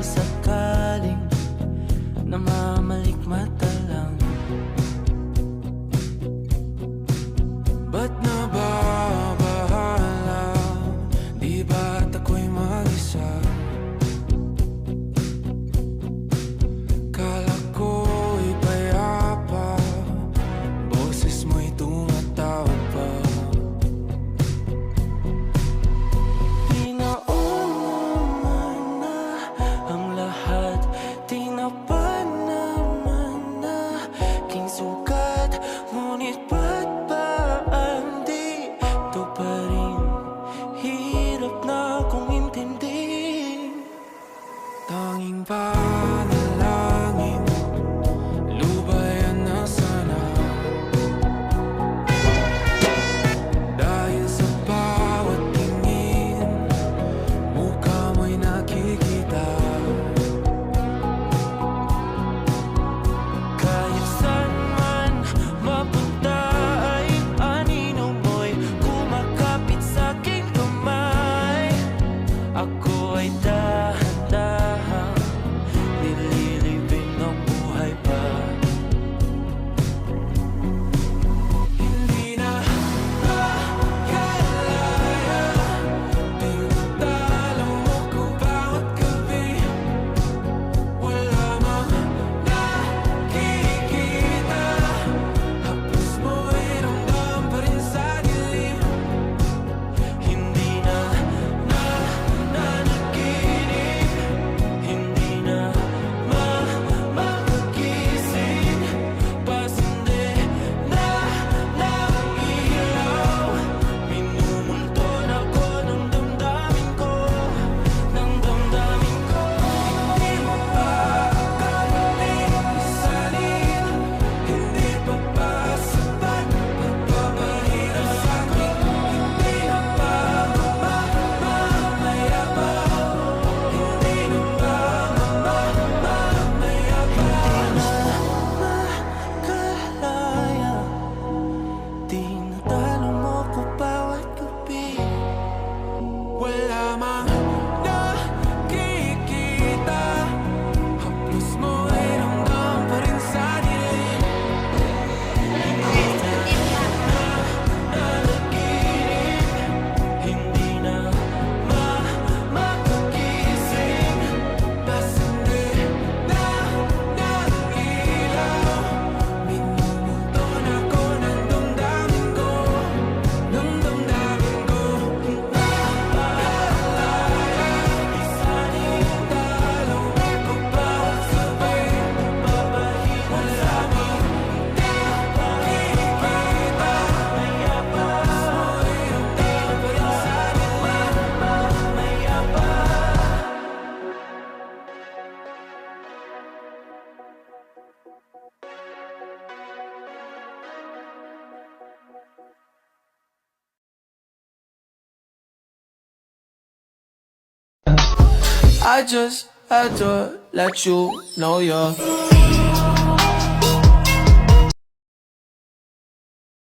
sakaling namamalikmata lang. Ba't nababahala? Di ba't ako'y mag-isa? Kala ko'y payapa, boses mo'y tumatawag pa. Di naman na ang lahat, di na pa naman na king sukat. Ngunit ba't ba di ito pa rin? Hirap na kong intindihin. Tanging panalangin, lubayan na sana. Dahil sa bawat tingin, mukha mo'y nakikita. Kahit saan man mapunta ay anino mo'y kumakapit sa'king kamay. Ako ay dahan-dahang nililibing ng buhay pa. Hindi na makalaya, tinatalo mo ko bawat gabi. Wala mang nakikita, haplos mo'y ramdam pa rin sa dilim. Hindi na nanaginip, hindi na makagising. Pasindi na ng ilaw, minumulton ako ng damdamin ko, ng damdamin ko. Hindi mo pa akalain isalin, hindi pa ba sapat pagpapahirap sa'kin? Hindi na ba mamamayabang? Hindi na ba mamamayabang? Makalaya, tinatalo mo ko bawat gabi. Wala mang nakikita, haplos mo'y ramdam pa rin sa dilim. Hindi na nanaginip, hindi na makagising. Pasindi na ng ilaw, minumulton ako ng damdamin ko, ng damdamin ko. Nakalaya, isalin talo ako bawat gabi. Wala mang nakikita, mayabas mo'y ramdam pa rin sa dilim. Mayabas. I just had to let you know you're